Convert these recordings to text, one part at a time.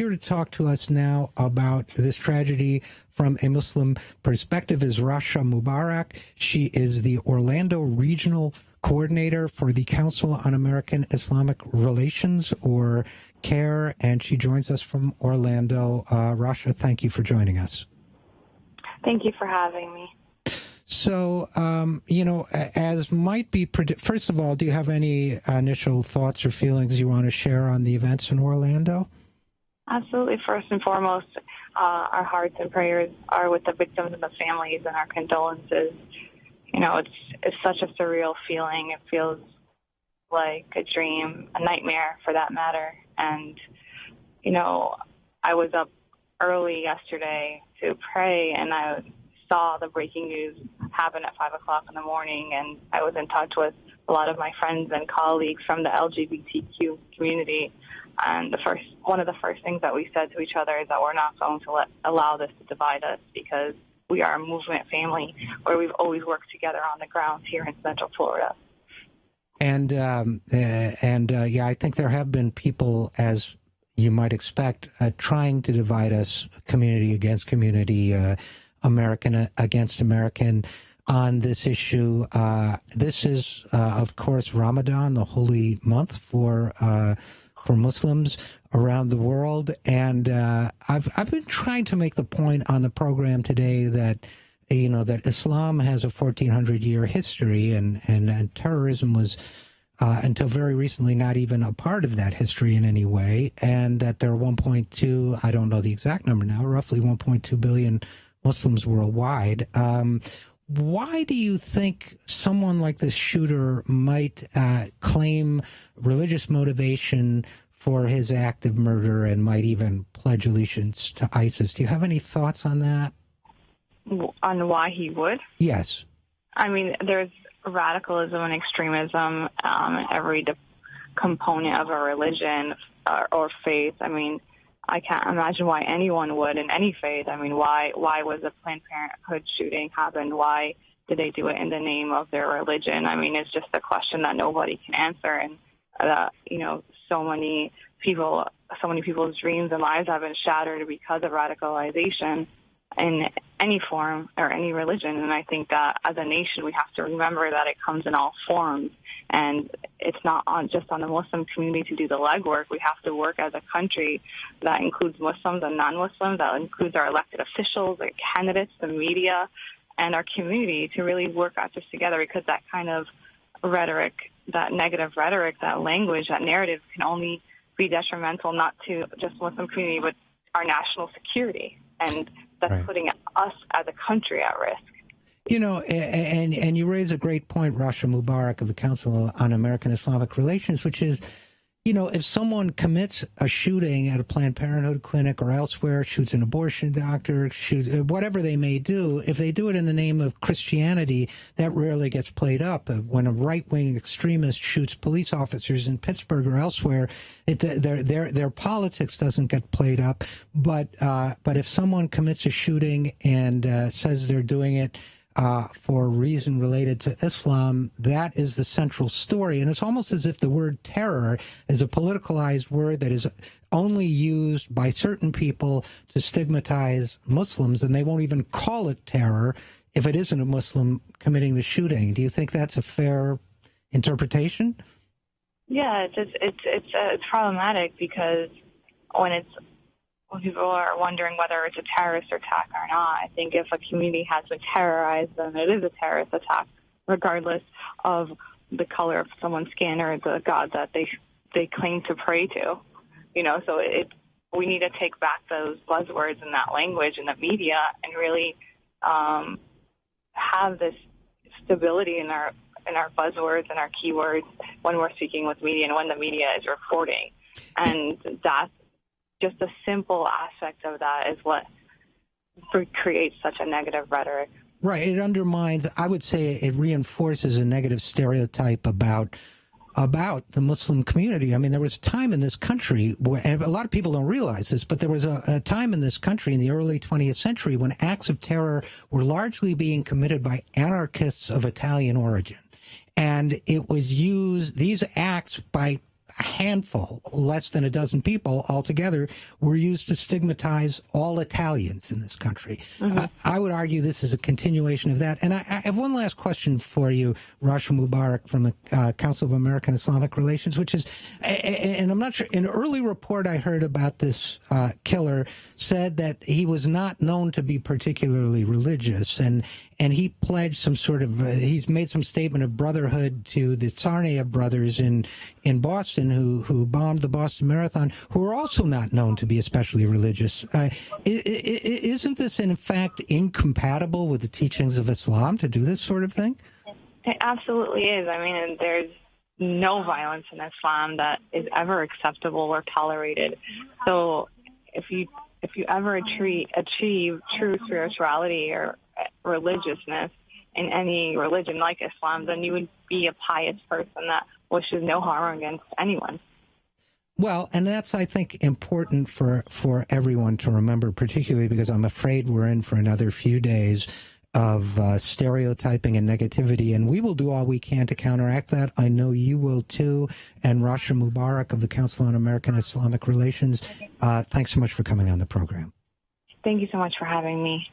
here to talk to us now about this tragedy from a Muslim perspective is Rasha Mubarak. She is the Orlando Regional Coordinator for the Council on American Islamic Relations, or CAIR, and she joins us from Orlando. Rasha, thank you for joining us. Thank you for having me. So, as might be, first of all, do you have any initial thoughts or feelings you want to share on the events in Orlando? Absolutely. First and foremost, our hearts and prayers are with the victims and the families, and our condolences. You know, it's such a surreal feeling. It feels like a dream, a nightmare for that matter. And, you know, I was up early yesterday to pray, and I saw the breaking news happen at 5 o'clock in the morning, and I was in touch with a lot of my friends and colleagues from the LGBTQ community. And one of the first things that we said to each other is that we're not going to allow this to divide us, because we are a movement family where we've always worked together on the grounds here in Central Florida. And I think there have been people, as you might expect, trying to divide us, community against community, American against American, on this issue. This is, of course, Ramadan, the holy month for Muslims around the world, and I've been trying to make the point on the program today that that Islam has a 1,400-year history, and terrorism was until very recently not even a part of that history in any way, and that there are 1.2, I don't know the exact number now, roughly 1.2 billion Muslims worldwide. Why do you think someone like this shooter might claim religious motivation for his act of murder and might even pledge allegiance to ISIS? Do you have any thoughts on that? On why he would? Yes. I mean, there's radicalism and extremism in every component of a religion or faith. I mean, I can't imagine why anyone would in any faith. I mean, why was a Planned Parenthood shooting happen? Why did they do it in the name of their religion? I mean, it's just a question that nobody can answer, and so many people's dreams and lives have been shattered because of radicalization in any form or any religion. And I think that as a nation, we have to remember that it comes in all forms. And it's not just on the Muslim community to do the legwork. We have to work as a country that includes Muslims and non-Muslims, that includes our elected officials, our candidates, the media, and our community to really work at this together, because that kind of rhetoric, that negative rhetoric, that language, that narrative can only be detrimental not to just Muslim community, but our national security. And that's right. Putting us as a country at risk. You know, and you raise a great point, Rasha Mubarak of the Council on American Islamic Relations, which is, if someone commits a shooting at a Planned Parenthood clinic or elsewhere, shoots an abortion doctor, shoots whatever they may do, if they do it in the name of Christianity, that rarely gets played up. When a right-wing extremist shoots police officers in Pittsburgh or elsewhere, their politics doesn't get played up. But if someone commits a shooting and says they're doing it for a reason related to Islam, that is the central story. And it's almost as if the word terror is a politicalized word that is only used by certain people to stigmatize Muslims, and they won't even call it terror if it isn't a Muslim committing the shooting. Do you think that's a fair interpretation? Yeah, it's problematic, because when people are wondering whether it's a terrorist attack or not, I think if a community has been terrorized, then it is a terrorist attack, regardless of the color of someone's skin or the God that they claim to pray to. So we need to take back those buzzwords and that language in the media and really have this stability in our buzzwords and our keywords when we're speaking with media and when the media is reporting. And that's just a simple aspect of that is what creates such a negative rhetoric. Right. It undermines, I would say it reinforces a negative stereotype about the Muslim community. I mean, there was a time in this country where, and a lot of people don't realize this, but there was a time in this country in the early 20th century when acts of terror were largely being committed by anarchists of Italian origin. And it was used, these acts, by a handful, less than a dozen people altogether, were used to stigmatize all Italians in this country. I would argue this is a continuation of that. And I have one last question for you, Rasha Mubarak from the Council of American Islamic Relations, which is, and I'm not sure, an early report I heard about this killer said that he was not known to be particularly religious, and he pledged some sort of, he's made some statement of brotherhood to the Tsarnaev brothers in Boston who bombed the Boston Marathon, who are also not known to be especially religious. Isn't this, in fact, incompatible with the teachings of Islam to do this sort of thing? It absolutely is. I mean, there's no violence in Islam that is ever acceptable or tolerated. So if you ever achieve true spirituality or religiousness in any religion like Islam, then you would be a pious person that wishes no harm against anyone. Well, and that's, I think, important for everyone to remember, particularly because I'm afraid we're in for another few days of stereotyping and negativity, and we will do all we can to counteract that. I know you will too. And Rasha Mubarak of the Council on American Islamic Relations, thanks so much for coming on the program. Thank you so much for having me.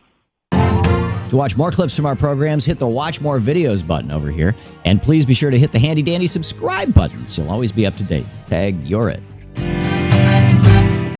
To watch more clips from our programs, hit the Watch More Videos button over here. And please be sure to hit the handy-dandy subscribe button so you'll always be up to date. Tag, you're it.